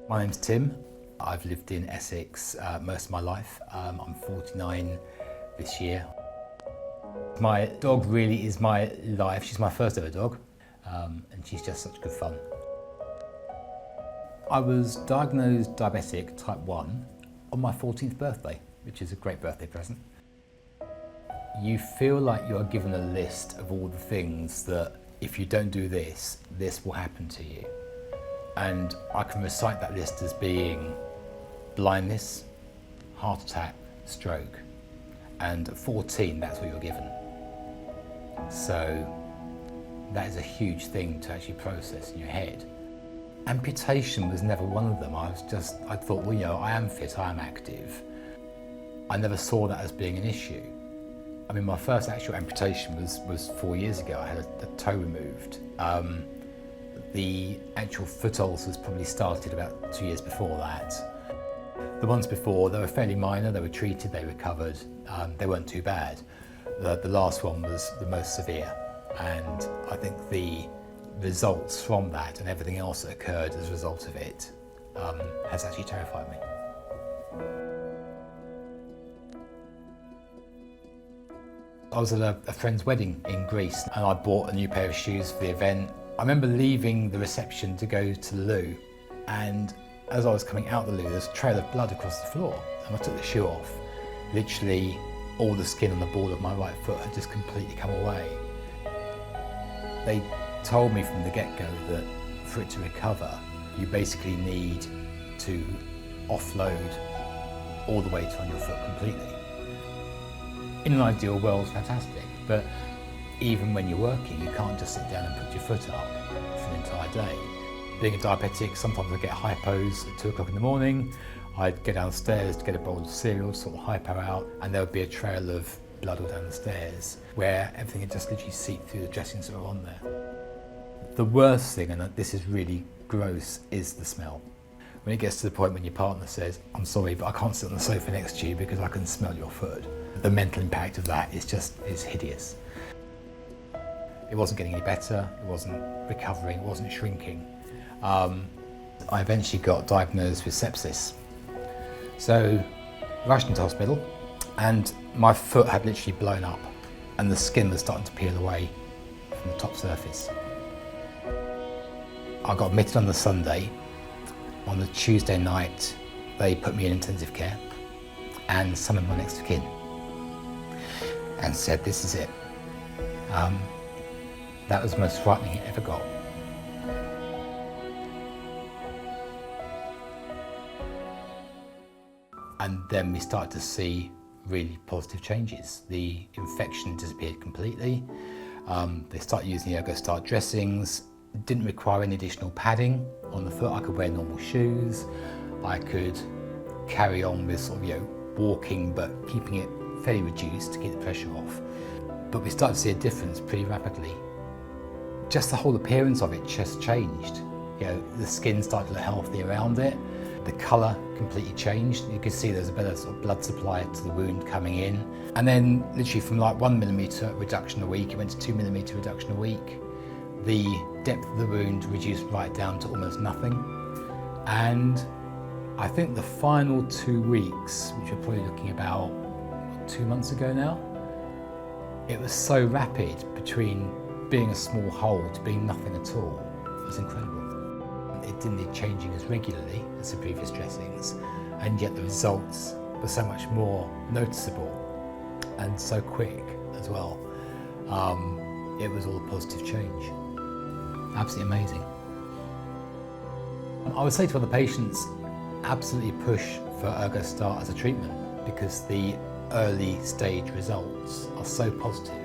My name's Tim. I've lived in Essex most of my life. I'm 49 this year. My dog really is my life. She's my first ever dog, and she's just such good fun. I was diagnosed diabetic type 1 on my 14th birthday, which is a great birthday present. You feel like you are given a list of all the things that if you don't do this, this will happen to you. And I can recite that list as being blindness, heart attack, stroke. And at 14, that's what you're given. So that is a huge thing to actually process in your head. Amputation was never one of them. I thought, well, you know, I am fit, I am active. I never saw that as being an issue. I mean, my first actual amputation was 4 years ago. I had a toe removed. The actual foot ulcers probably started about 2 years before that. The ones before, they were fairly minor, they were treated, they recovered, they weren't too bad. The last one was the most severe, and I think the results from that and everything else that occurred as a result of it has actually terrified me. I was at a friend's wedding in Greece and I bought a new pair of shoes for the event. I remember leaving the reception to go to the loo, and as I was coming out the loo, there was a trail of blood across the floor, and I took the shoe off. Literally, all the skin on the ball of my right foot had just completely come away. They told me from the get-go that for it to recover, you basically need to offload all the weight on your foot completely. In an ideal world, fantastic, but even when you're working, you can't just sit down and put your foot up for an entire day. Being a diabetic, sometimes I get hypos at 2 o'clock in the morning. I'd go downstairs to get a bowl of cereal, sort of hypo out, and there would be a trail of blood all down the stairs where everything had just literally seeped through the dressings that were on there. The worst thing, and this is really gross, is the smell. When it gets to the point when your partner says, "I'm sorry, but I can't sit on the sofa next to you because I can smell your foot." The mental impact of that is hideous. It wasn't getting any better, it wasn't recovering, it wasn't shrinking. I eventually got diagnosed with sepsis. So, rushed into hospital, and my foot had literally blown up, and the skin was starting to peel away from the top surface. I got admitted on the Sunday. On the Tuesday night, they put me in intensive care and summoned my next of kin and said, "This is it." That was the most frightening it ever got. And then we started to see really positive changes. The infection disappeared completely. They started using the ErgoStart dressings. It didn't require any additional padding on the foot. I could wear normal shoes. I could carry on with sort of, walking, but keeping it fairly reduced to keep the pressure off. But we started to see a difference pretty rapidly. Just the whole appearance of it just changed. The skin started to look healthy around it. The colour completely changed. You could see there's a better sort of blood supply to the wound coming in. And then literally from like 1 millimetre reduction a week, it went to 2 millimetre reduction a week. The depth of the wound reduced right down to almost nothing. And I think the final 2 weeks, which we're probably looking about 2 months ago now, it was so rapid between being a small hole to being nothing at all. It was incredible. It didn't need changing as regularly as the previous dressings, and yet the results were so much more noticeable and so quick as well. It was all a positive change. Absolutely amazing. I would say to other patients, absolutely push for ErgoStart as a treatment, because the early stage results are so positive.